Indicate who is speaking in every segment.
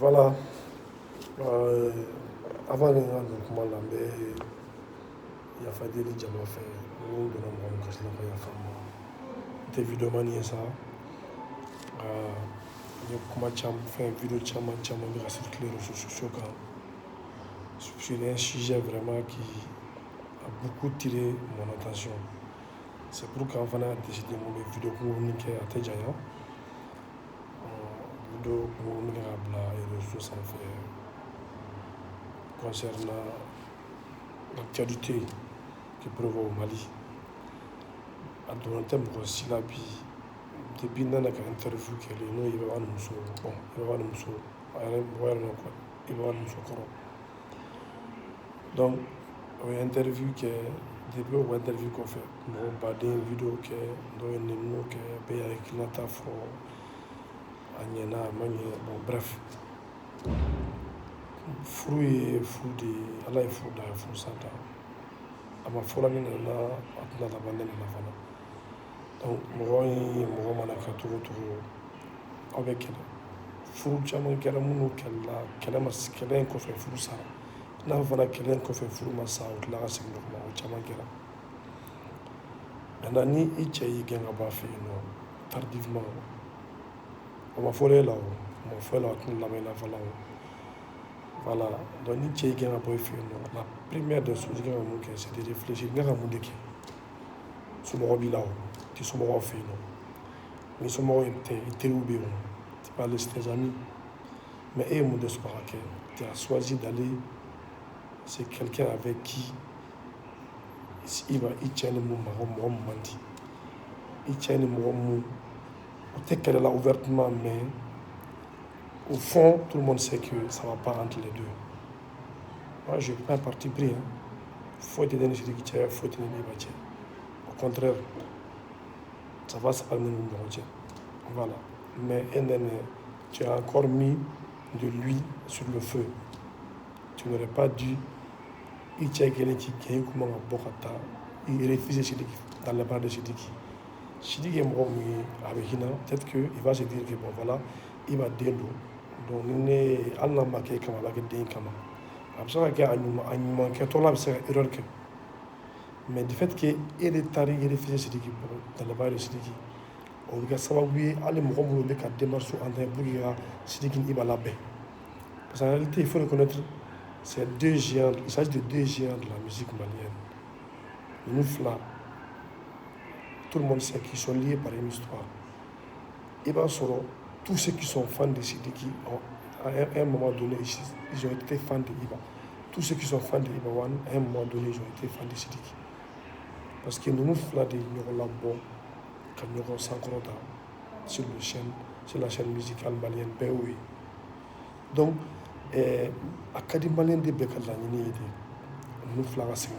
Speaker 1: Voilà. Avant de comment l'ambé, il y a fait des diamants fait. Nous de nos que c'est la femme. Des vidéos manier ça. Il y a comment cham fait une vidéo cham de la circuler sur les réseaux sociaux. C'est un sujet vraiment qui a beaucoup tiré mon attention. C'est pourquoi on a décidé de faire une vidéo communiquer à Tejaya. Vidéo communiquer à les réseaux sociaux concernant l'actualité qui prévaut au Mali. À donner thème aussi la vie depuis dans la interview que les nous il va nous so bon il va nous so il va nous so donc une interview que depuis une interview qu'on fait bon pas des vidéos que dans une nous que paye avec la taf Agnena Magne bon bref fruit de Allah est fou dans fou ça ama fola ni na atna la bande na fana donc mo mana ka to avec furu chama kala munu kala mas kala ko fe furu sa na fana kala ko fe furu ma sa la ga sig no chama kala andani i chei genga ba fe no tardivement on m'a folé là on m'a folé là tout la main la voilà donc ni chei genga ba fe no la première des choses que c'est de réfléchir ngara mu deke sumo bila ti sumo fait non mais sumo était oubé tu parles de tes amis mais et mon de que tu as choisi d'aller c'est quelqu'un avec qui il va y tient le moment mandi il tient le moment peut-être qu'elle est là ouvertement mais au fond tout le monde sait que ça va pas entre les deux. Moi je prends un parti pris hein. Faut te donner ce qui tient, faut te donner les. Au contraire, ça va se parler de voilà. Mais tu as encore mis de l'huile sur le feu. Tu n'aurais pas dû. Il tient quelqu'un qui gagne comme un bocata. Il refuse Sidiki dans la barre de Sidiki. Sidiki est mort avec Hina. Peut-être qu'il va se dire que bon voilà, il va délo. Donc il n'est pas là marqué comme avec des kama. Absolument qu'il y a un moment qui est là, c'est erreur que. Mais du fait qu'il est tari, il refuse Sidiki dans la barre de Sidiki. On va savoir oui, aller me remonter des cas démarches en train de bouger Sidiki il va la baie. Parce qu'en réalité, il faut reconnaître, c'est deux géants. Il s'agit de deux géants de la musique malienne. Nous là, tout le monde sait qu'ils sont liés par une histoire. Et bien, tous ceux qui sont fans de Sidiki, à un moment donné, ils ont été fans de Iba. Tous ceux qui sont fans de Iba One, à un moment donné, ils ont été fans de Sidiki. Parce que nous là, nous avons bon, quand nous avons 100 sur la chaîne musicale malienne, ben oui. Donc, Académie malienne de Bekala, nous avons fait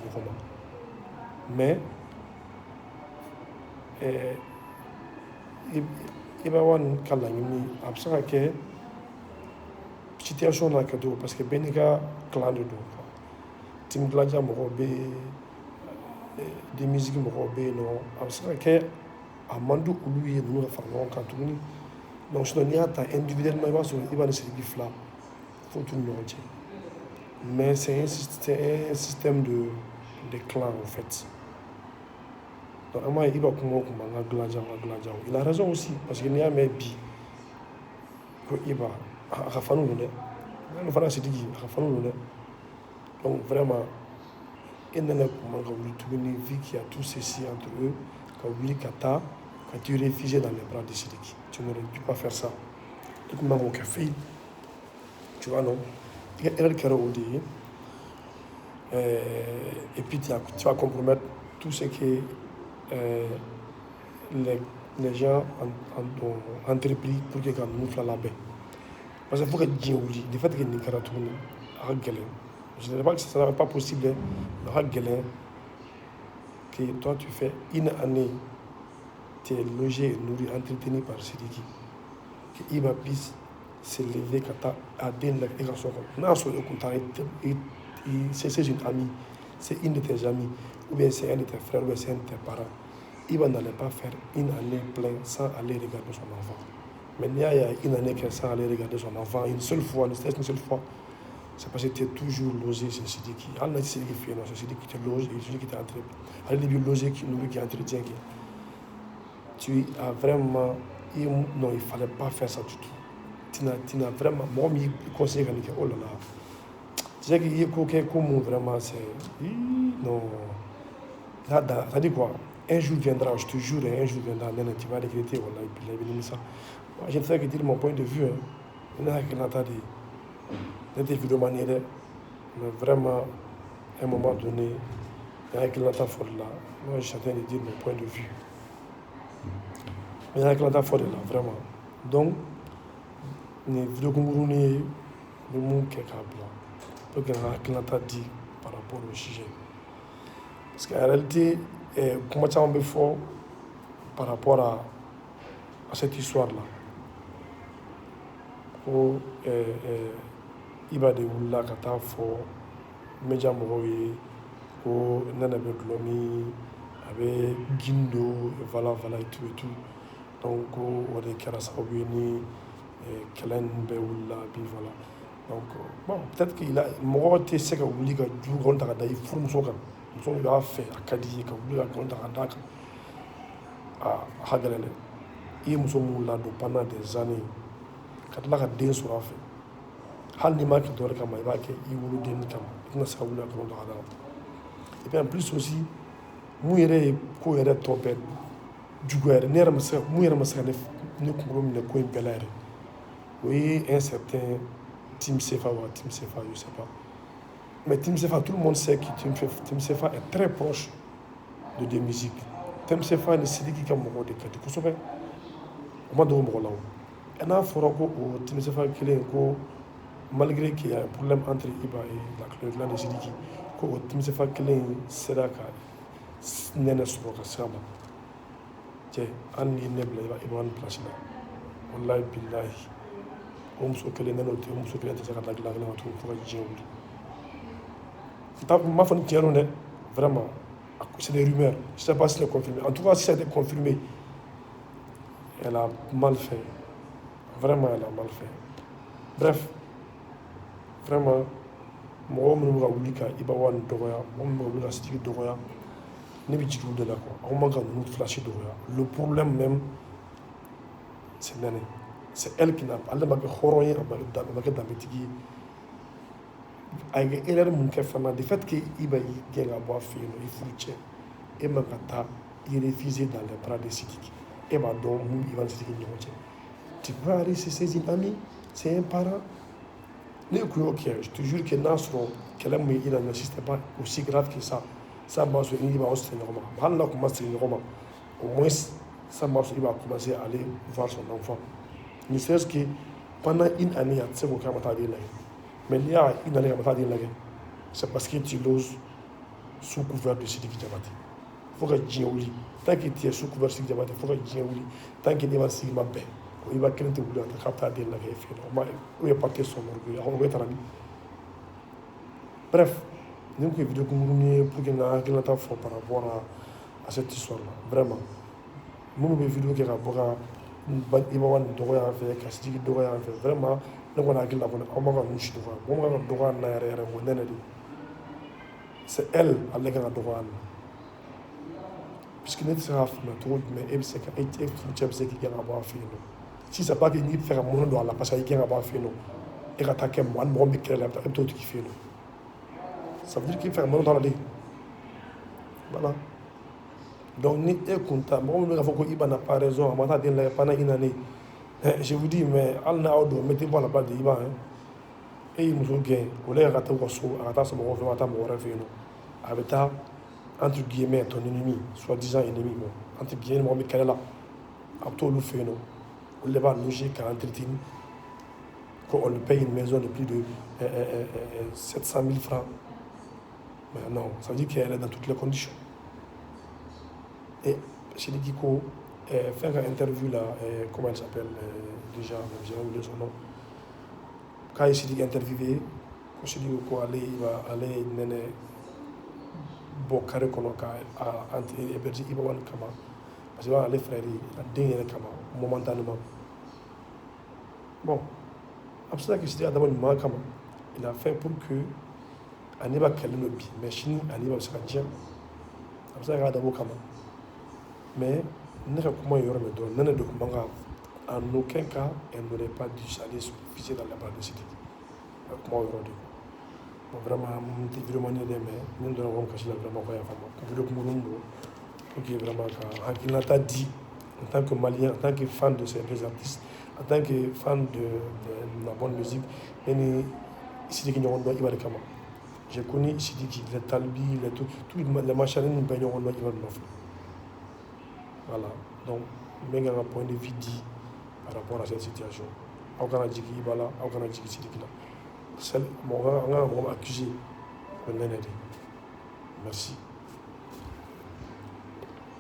Speaker 1: mais Iba One Kalangini, absent que situation là que parce que Benika clan de dos. Tim Gladja Morobe, des musiques Morobe, non, absent que Amandou Oului et nous avons fait un donc je n'ai pas individuellement sur Iba de Sidiki là, faut tout le monde. Mais c'est un système de clans en fait. Donc, il a raison aussi, parce qu'il n'y a même bi que Iba a Rafanou le donc vraiment, il n'y a pas une vie qui a tout ceci entre eux, quand tu es réfugié dans les bras de Sidiki. Tu n'aurais dû pas faire ça. Tout le monde a fait, tu vois, non? Il y a un carreau et puis tu vas compromettre tout ce que les gens ont entrepris pour que nous fassions la paix. Parce qu'il faut que Dieu oublie. Du fait que nous avons tourné à Galère. Je ne dis pas que ce n'est pas possible à Galère que toi tu fais une année, tu es logé, nourri, entretenu par Sidiki. Qu'il va puisse s'élever quand tu as des élections. Non, c'est une amie, c'est une de tes amis, ou bien c'est un de tes frères, ou bien c'est un de tes parents. Il n'allait pas faire une année pleine sans aller regarder son enfant. Mais il y a une année qu'elle s'est allée regarder son enfant une seule fois, une seule fois. C'est parce que tu es toujours logé chez Sidiki. Elle n'a Sidiki fait, non, c'est Sidiki qui te loge et Sidiki qui t'a entretenu. Elle est logé qui nous qui entretient. Tu as vraiment. Non, il ne fallait pas faire ça du tout. Tu n'as vraiment. Moi, je conseille que oh là là. Tu sais qu'il y a quelqu'un comme vraiment, c'est. Non. Là, ça dit quoi? Un jour viendra, je te jure, un jour viendra, tu vas regretter, voilà, et puis il a ça. Moi, je ne sais que dire mon point de vue. Il y a qui l'entend dire. Des vidéos manières, mais vraiment, à un moment donné, il y a qui l'entend fort là. Moi, je suis en train de dire mon point de vue. Mais il y a qui l'entend fort là, vraiment. Donc, les vidéos que nous avons, nous avons quelques blancs. Pour qu'il y ait qui l'entend dit par rapport au sujet. Parce qu'en réalité, comment ça on peut faire par rapport à cette histoire-là? Il va de Oula Kata for Meja Moroye, au Nana Beglomi, avec Gindo, voilà, et tout. Donc, on est Karasaoubini, Kellen Beoula, puis voilà. Donc, bon, peut-être qu'il a. Moi, tu sais que vous dites que du grand Takada, il faut nous sortir. Nous sommes là à faire, à Kadi, que vous dites que grand Takada, à Hagalele. Et nous sommes là pendant des années. Quand la den sura fait hal ni ma ki dore kama i b'a kɛ i woloden kama i tɛna se ka wuli ka kɔnɔ dɔgɔda et puis en plus aussi mun yɛrɛ ye ko yɛrɛ tɔ bɛɛ juguya yɛrɛ ne yɛrɛ ma se mun yɛrɛ ma se ka ne kunkolo minɛ ko in bɛɛ la yɛrɛ o ye un certain Tim Sefa ou Tim Sefa je sais pas mais Tim Sefa tout le monde sait que Tim Sefa est très proche de des musiques Tim Sefa ni Sidiki ka mɔgɔ de ka di kosɛbɛ o ma dogo mɔgɔ la o n'a fɔra ko o Tim Sefa kelen ko malgré qu'il y a un problème entre Iba et le clan de Sidiki ko o Tim Sefa kelen sera ka nɛnɛ sɔrɔ ka sira ma cɛ hali ni ne bila i b'a ni place la wallahi billahi o muso kelen nɛnɛ o tɛ o muso kelen tɛ se ka da dilan kelen ma tuguni fo ka diɲɛ wuli n m'a fɔ ni tiɲɛ don dɛ vraiment c'est des rumeurs je sais pas si c'est confirmé en tout cas si ça a été confirmé elle a mal fait. Vraiment, elle a mal fait. Bref, vraiment, mɔgɔ minnu bɛ ka wuli ka Iba ni dɔgɔya, mɔgɔ minnu bɛ ka wuli ka Sidiki dɔgɔya, ne bɛ jigin u de la quoi. Aw man ka ninnu flash dɔgɔya. Le problème même, c'est Nɛnɛ. C'est elle qui n'a pas. Ale ma kɛ hɔrɔn ye, a ma kɛ danbetigi ye. A ye erreur mun kɛ fana, du fait que Iba y'i gɛn ka bɔ a fɛ yen nɔ, i furu cɛ, e man ka taa i refuser dans les bras de Sidiki. E b'a dɔn mun Iba ni Sidiki ni ɲɔgɔn cɛ. Tu peux aller chez ses amis, c'est un parent. Ok, je te jure que Nasro, qu'elle aime il n'existe pas aussi grave que ça. Ça m'a dit qu'il va aussi se normal. Au moins, ça m'a dit qu'il va commencer à aller voir son enfant. Ne serait-ce que pendant une année, tu sais qu'on va dire là. Mais il y a une année, on va dire là. C'est parce que tu l'oses sous couvert de Sidiki Diabaté. Il faut que tu oublie. Tant que tu es sous couvert de Sidiki Diabaté, il faut que tu oublies. Tant que tu es Sidiki Diabaté. Il va quelqu'un te vouloir te capter à dire la vérité. Il va partir son orgueil. Bref, nous avons une vidéo pour que nous fasse par rapport à cette histoire-là. Vraiment. Nous avons une vidéo qui est rapport à Iba ni dɔgɔya an fɛ, ka Sidiki dɔgɔya an fɛ. Vraiment, ne kɔni hakili la kɔni aw man ka ninnu si dɔgɔya. Mɔgɔ man ka dɔgɔya an na yɛrɛ o Nɛnɛ de. C'est elle, ale kan ka dɔgɔya an na. Puisque ne tɛ se k'a faamuya cogo jumɛn e bɛ se ka e furucɛ bɛ se k'i gɛn ka bɔ a fɛ yen nɔ. Si c'est pas que ni fɛ ka mun don a la parce que i gɛn ka bɔ a fɛ yen nɔ e ka taa kɛ mɔgɔ min bɛ kɛlɛ la e bɛ t'o tigi fɛ yen nɔ. Ça veut dire qu'il fait un moment dans la vie. Voilà. Donc, ni est content. Moi, je vais dire Iba n'a pas raison. Pendant une année. Je vous dis, mais mettez-vous à la place de Iba. Et il nous a gagné. Vous l'avez raté au saut. Avec entre guillemets, ton ennemi, soi-disant ennemi. Entre guillemets, moi, je suis là. Après tout, le fait, on le va loger 40 000. On lui paye une maison de plus de 700 000 francs. Mais non, ça veut dire qu'elle est dans toutes les conditions. Et chez Kiko, faire une interview là, comment elle s'appelle déjà, j'ai oublié son nom. Quand il s'est dit interviewé, je suis dit qu'il va aller Nɛnɛ bɔ carré kɔnɔ ka héberger Iba Kama. Parce qu'il va aller frère, la dernière Kama, momentanément. Bon, absent que c'était Adama Numakama, il a fait pour que Aniba Kalinobi, mais Chini Aniba Sakadjem, absent que Adamo Kama. Mais, ne comment il y aurait mais non, document en aucun cas, elle n'aurait pas dû aller se réfugier dans la barre de Sidiki. Comment il y aurait bon, vraiment, je suis vraiment aidé, mais nous devons cacher la vraiment pas à faire. Ok, vraiment, il a dit, en tant que Malien, en tant que fan de ces deux artistes, en tant que fan de la bonne musique, Sidiki Nyondo Iba de Kama. J'ai connu Sidiki, les Talbi, les machines, nous payons Iba de Mafia. Voilà, donc, mais un point de vue dit par rapport à cette situation. Aukana Djiki Ibala, Aukana Djiki Sidiki. Celle, mon accusé, merci.